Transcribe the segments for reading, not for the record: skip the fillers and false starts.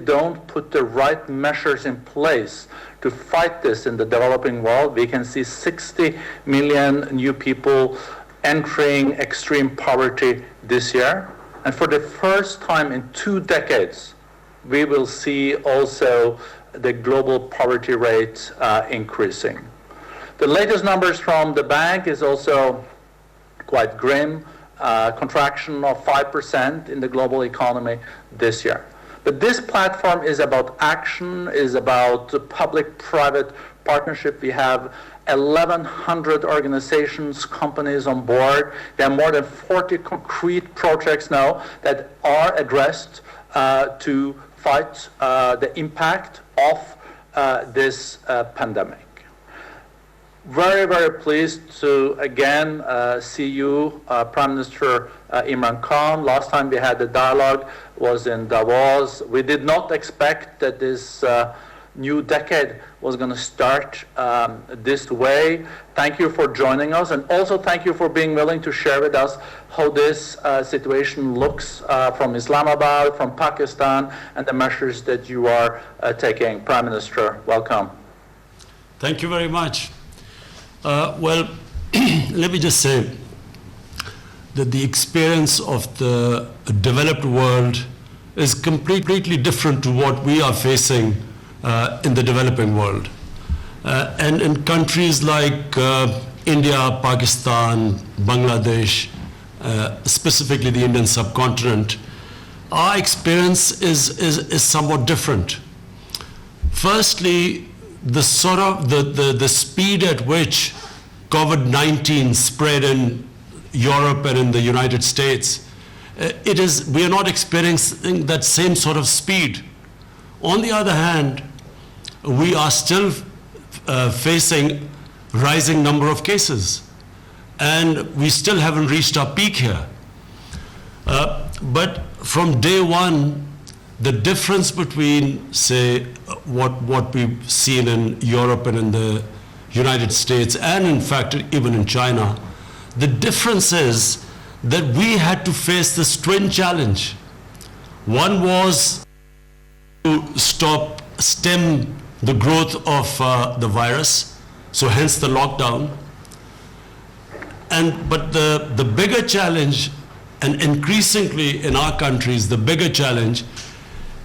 don't put the right measures in place to fight this in the developing world, we can see 60 million new people entering extreme poverty this year. And for the first time in 2 decades, we will see also the global poverty rate increasing. The latest numbers from the bank is also quite grim, contraction of 5% in the global economy this year. But this platform is about action, is about public-private partnership. We have 1,100 organizations, companies on board. There are more than 40 concrete projects now that are addressed to fight the impact of this pandemic. Very, very pleased to again see you, Prime Minister Imran Khan. Last time we had the dialogue was in Davos. We did not expect that this new decade was going to start this way. Thank you for joining us, and also thank you for being willing to share with us how this situation looks from Islamabad, from Pakistan, and the measures that you are taking. Prime Minister, welcome. Thank you very much. Well, let me just say that the experience of the developed world is completely different to what we are facing in the developing world. And in countries like India, Pakistan, Bangladesh, specifically the Indian subcontinent, our experience is somewhat different. Firstly, the speed at which COVID-19 spread in Europe and in the United States, we are not experiencing that same sort of speed. On the other hand, we are still facing rising number of cases, and we still haven't reached our peak here. But from day one, the difference between, say, what we've seen in Europe and in the United States, and in fact even in China, the difference is that we had to face this twin challenge. One was to stem the growth of the virus, so hence the lockdown. But the bigger challenge, and increasingly in our countries, the bigger challenge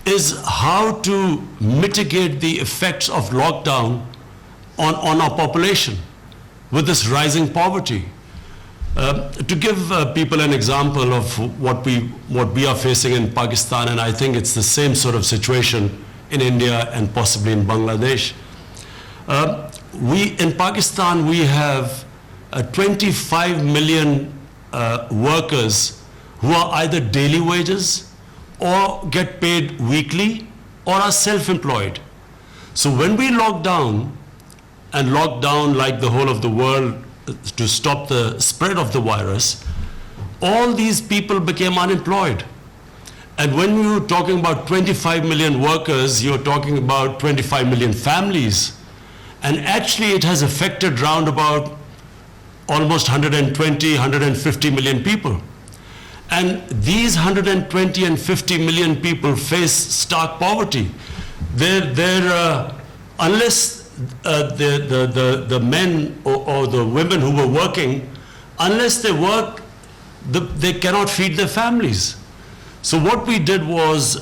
is how to mitigate the effects of lockdown on our population with this rising poverty. To give people an example of what we are facing in Pakistan, and I think it's the same sort of situation in India and possibly in Bangladesh. In Pakistan, we have 25 million workers who are either daily wages or get paid weekly or are self-employed. So when we locked down like the whole of the world to stop the spread of the virus, all these people became unemployed. And when you're talking about 25 million workers, you're talking about 25 million families. And actually it has affected round about almost 120, 150 million people. And these 120 and 50 million people face stark poverty. Unless the men or the women who were working, unless they work, they cannot feed their families. So what we did was,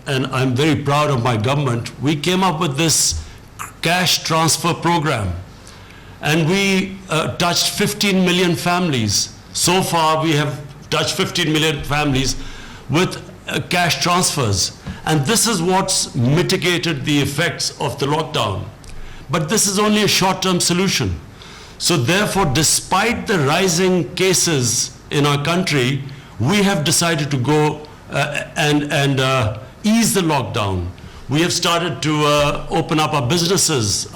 and I'm very proud of my government, we came up with this cash transfer program. And we touched 15 million families. So far we have touched 15 million families with cash transfers. And this is what's mitigated the effects of the lockdown. But this is only a short-term solution. So therefore, despite the rising cases in our country, we have decided to go and ease the lockdown. We have started to open up our businesses,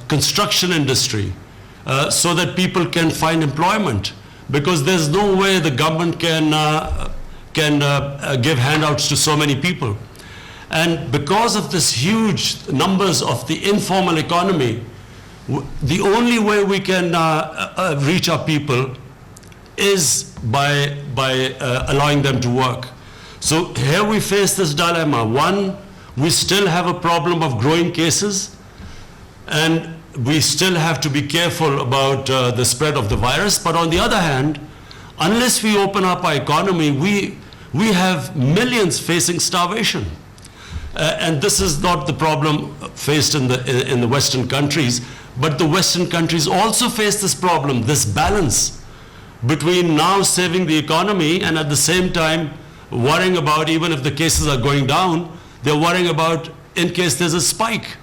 construction industry, so that people can find employment. Because there's no way the government can give handouts to so many people. And because of this huge numbers of the informal economy, the only way we can reach our people is by allowing them to work. So here we face this dilemma. One, we still have a problem of growing cases, and we still have to be careful about the spread of the virus. But on the other hand, unless we open up our economy, we have millions facing starvation. And this is not the problem faced in the Western countries, but the Western countries also face this problem, this balance between now saving the economy and at the same time worrying about, even if the cases are going down, they're worrying about in case there's a spike.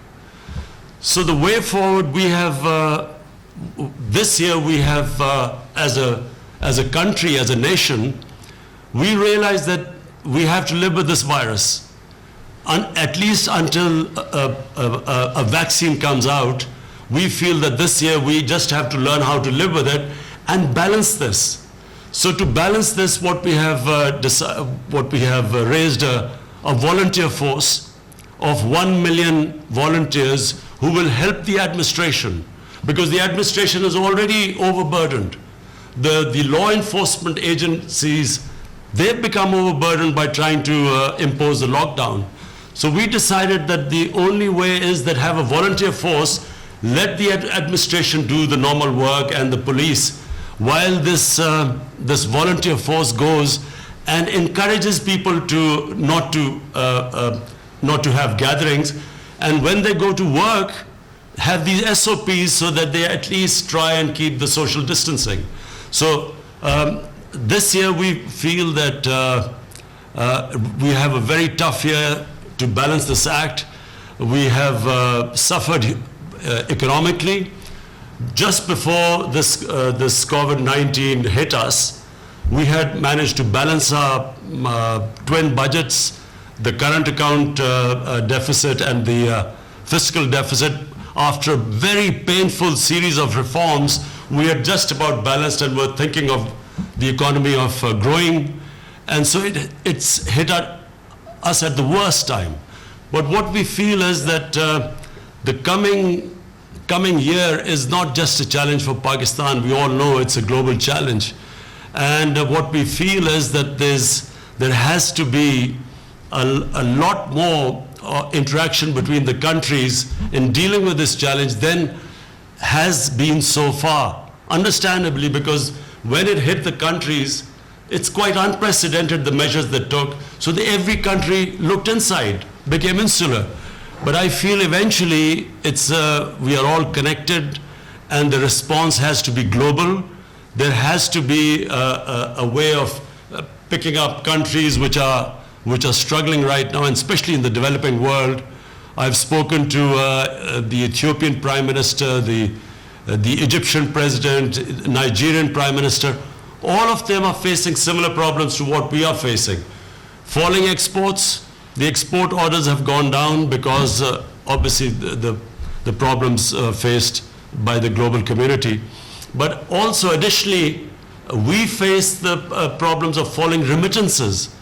So the way forward, we have, this year we have, as a country, as a nation, we realize that we have to live with this virus. At least until a vaccine comes out, we feel that this year we just have to learn how to live with it and balance this. So to balance this, what we have raised a volunteer force of 1 million volunteers who will help the administration, because the administration is already overburdened. The law enforcement agencies, they've become overburdened by trying to impose the lockdown. So we decided that the only way is that have a volunteer force, let the administration do the normal work and the police, while this volunteer force goes and encourages people to not to have gatherings, and when they go to work, have these SOPs so that they at least try and keep the social distancing. So this year we feel that we have a very tough year to balance this act. We have suffered economically. Just before this COVID-19 hit us, we had managed to balance our twin budgets, the current account deficit and the fiscal deficit. After a very painful series of reforms, we had just about balanced and were thinking of the economy of growing. And so it's hit us at the worst time. But what we feel is that the coming year is not just a challenge for Pakistan. We all know it's a global challenge. And what we feel is that there has to be a lot more interaction between the countries in dealing with this challenge than has been so far. Understandably, because when it hit the countries, it's quite unprecedented, the measures they took. So every country looked inside, became insular. But I feel eventually we are all connected, and the response has to be global. There has to be a way of picking up countries which are struggling right now, and especially in the developing world. I've spoken to the Ethiopian Prime Minister, the Egyptian President, Nigerian Prime Minister. All of them are facing similar problems to what we are facing. Falling exports, the export orders have gone down because obviously the problems faced by the global community. But also additionally, we face the problems of falling remittances.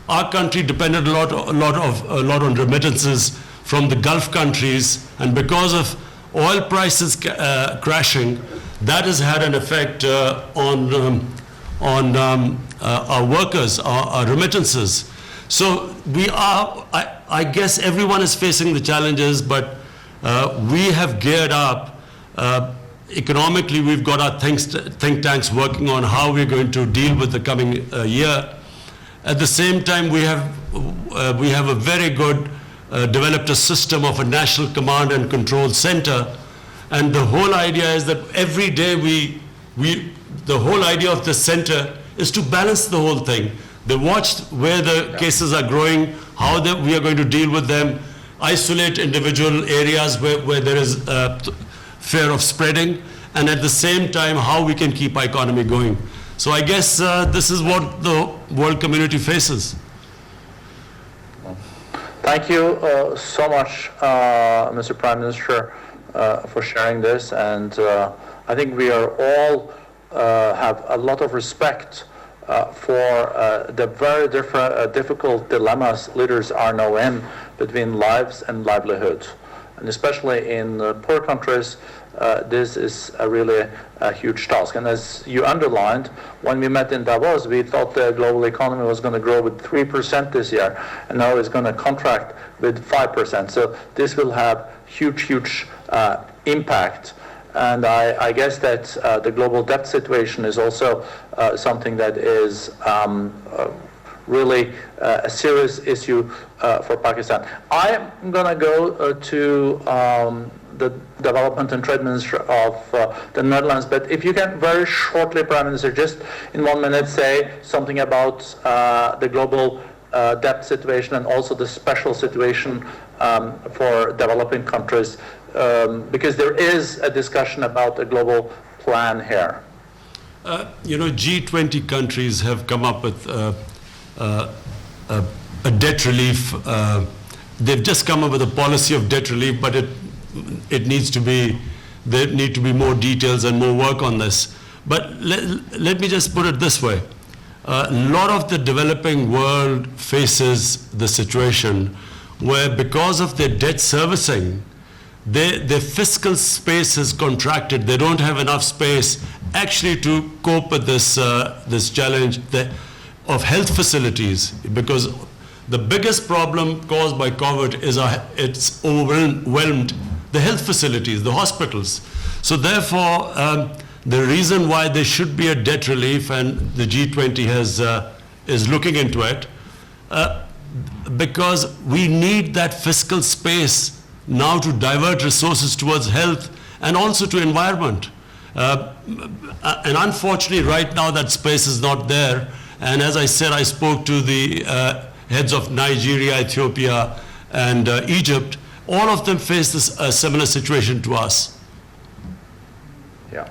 Our country depended a lot on remittances from the Gulf countries, and because of oil prices crashing, that has had an effect on our workers, our remittances. So I guess everyone is facing the challenges, but we have geared up. Economically, we've got our think tanks working on how we're going to deal with the coming year. At the same time, we have a very good developed a system of a national command and control center, and the whole idea is that every day the whole idea of the center is to balance the whole thing. They watch where the cases are growing, how we are going to deal with them, isolate individual areas where there is fear of spreading, and at the same time how we can keep our economy going. So I guess this is what the world community faces. Thank you so much, Mr. Prime Minister, for sharing this. And I think we are all have a lot of respect for the very difficult dilemmas leaders are now in between lives and livelihoods. and especially in poor countries, this is really a huge task. And as you underlined, when we met in Davos, we thought the global economy was going to grow with 3% this year, and now it's going to contract with 5%. So this will have huge impact. And I guess that the global debt situation is also something that is really a serious issue for Pakistan. I'm going to go to the Development and Trade Minister of the Netherlands, but if you can very shortly, Prime Minister, just in 1 minute say something about the global debt situation and also the special situation for developing countries, because there is a discussion about a global plan here. G20 countries have come up with a debt relief. They've just come up with a policy of debt relief, but it needs to be, there need to be more details and more work on this. But let me just put it this way. A lot of the developing world faces the situation where, because of their debt servicing, their fiscal space has contracted. They don't have enough space actually to cope with this challenge of health facilities, because the biggest problem caused by COVID is it's overwhelmed the health facilities, the hospitals. So therefore, the reason why there should be a debt relief, and the G20 is looking into it, because we need that fiscal space now to divert resources towards health and also to environment. And unfortunately, right now that space is not there. And as I said, I spoke to the heads of Nigeria, Ethiopia, and Egypt. All of them face a similar situation to us. Yeah.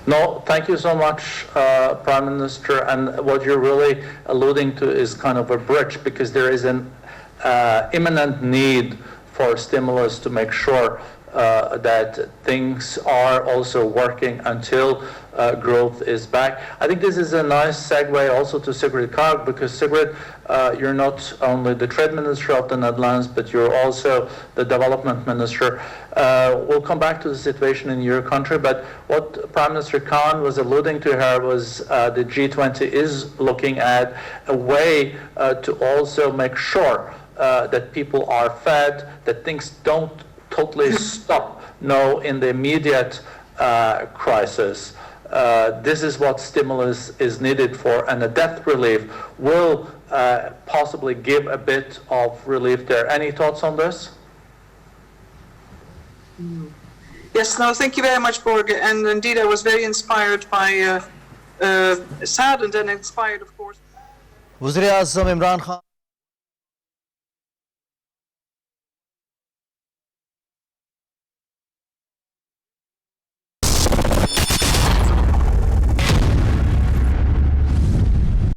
No, thank you so much, Prime Minister. And what you're really alluding to is kind of a bridge, because there is an imminent need for stimulus to make sure that things are also working until growth is back. I think this is a nice segue also to Sigrid Kaag, because Sigrid, you're not only the Trade Minister of the Netherlands, but you're also the Development Minister. We'll come back to the situation in your country, but what Prime Minister Khan was alluding to here was the G20 is looking at a way to also make sure that people are fed, that things don't totally stop now in the immediate crisis. This is what stimulus is needed for, and a debt relief will possibly give a bit of relief there. Any thoughts on this? Yes, no, thank you very much, Borge. And indeed, I was very inspired by, saddened and inspired, of course. Wazir-e-Azam Imran Khan